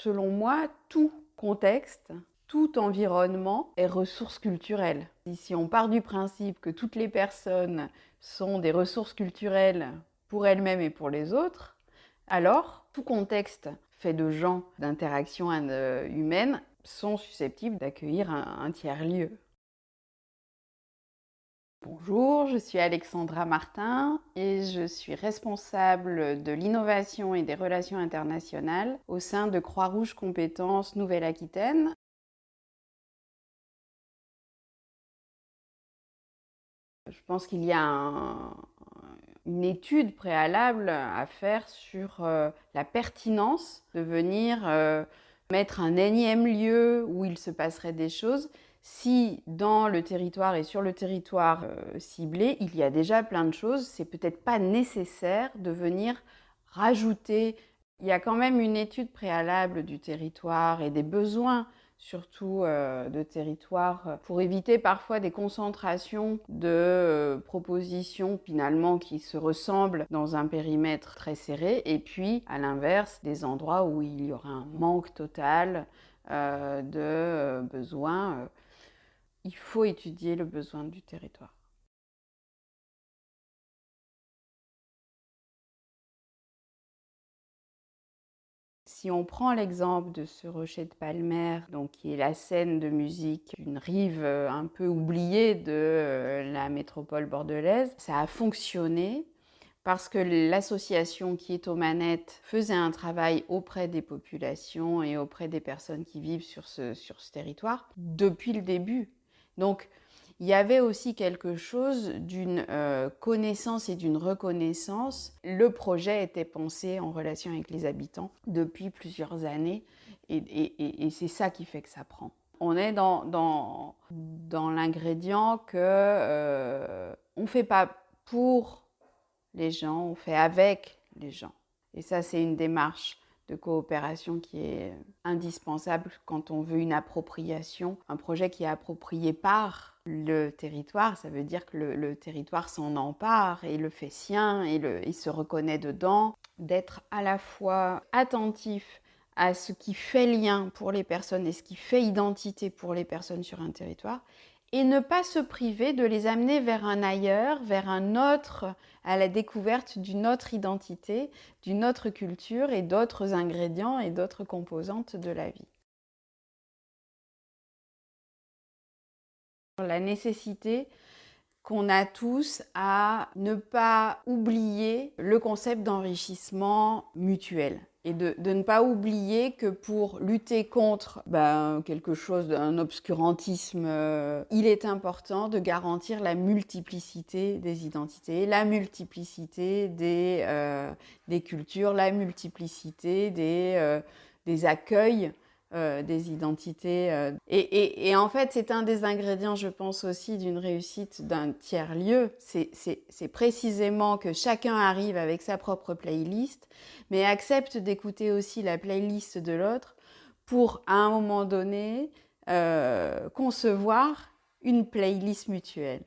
Selon moi, tout contexte, tout environnement est ressource culturelle. Et si on part du principe que toutes les personnes sont des ressources culturelles pour elles-mêmes et pour les autres, alors tout contexte fait de gens, d'interactions humaines, sont susceptibles d'accueillir un tiers-lieu. Bonjour, je suis Alexandra Martin et je suis responsable de l'innovation et des relations internationales au sein de Croix-Rouge Compétences Nouvelle-Aquitaine. Je pense qu'il y a une étude préalable à faire sur la pertinence de venir mettre un énième lieu où il se passerait des choses si dans le territoire et sur le territoire ciblé, il y a déjà plein de choses. C'est peut-être pas nécessaire de venir rajouter. Il y a quand même une étude préalable du territoire et des besoins surtout de territoire, pour éviter parfois des concentrations de propositions finalement qui se ressemblent dans un périmètre très serré, et puis à l'inverse, des endroits où il y aura un manque total de besoins. Il faut étudier le besoin du territoire. Si on prend l'exemple de ce rocher de Palmer, donc qui est la scène de musique, une rive un peu oubliée de la métropole bordelaise, ça a fonctionné parce que l'association qui est aux manettes faisait un travail auprès des populations et auprès des personnes qui vivent sur ce territoire depuis le début. Donc, il y avait aussi quelque chose d'une connaissance et d'une reconnaissance. Le projet était pensé en relation avec les habitants depuis plusieurs années et c'est ça qui fait que ça prend. On est dans l'ingrédient que on ne fait pas pour les gens, on fait avec les gens. Et ça, c'est une démarche de coopération qui est indispensable quand on veut une appropriation. Un projet qui est approprié par le territoire, ça veut dire que le territoire s'en empare et le fait sien et il se reconnaît dedans. D'être à la fois attentif à ce qui fait lien pour les personnes et ce qui fait identité pour les personnes sur un territoire, et ne pas se priver de les amener vers un ailleurs, vers un autre, à la découverte d'une autre identité, d'une autre culture et d'autres ingrédients et d'autres composantes de la vie. La nécessité qu'on a tous à ne pas oublier le concept d'enrichissement mutuel. Et de ne pas oublier que pour lutter contre quelque chose d'un obscurantisme, il est important de garantir la multiplicité des identités, la multiplicité des cultures, la multiplicité des accueils, des identités. Et en fait, c'est un des ingrédients, je pense aussi, d'une réussite d'un tiers-lieu. C'est précisément que chacun arrive avec sa propre playlist, mais accepte d'écouter aussi la playlist de l'autre pour, à un moment donné, concevoir une playlist mutuelle.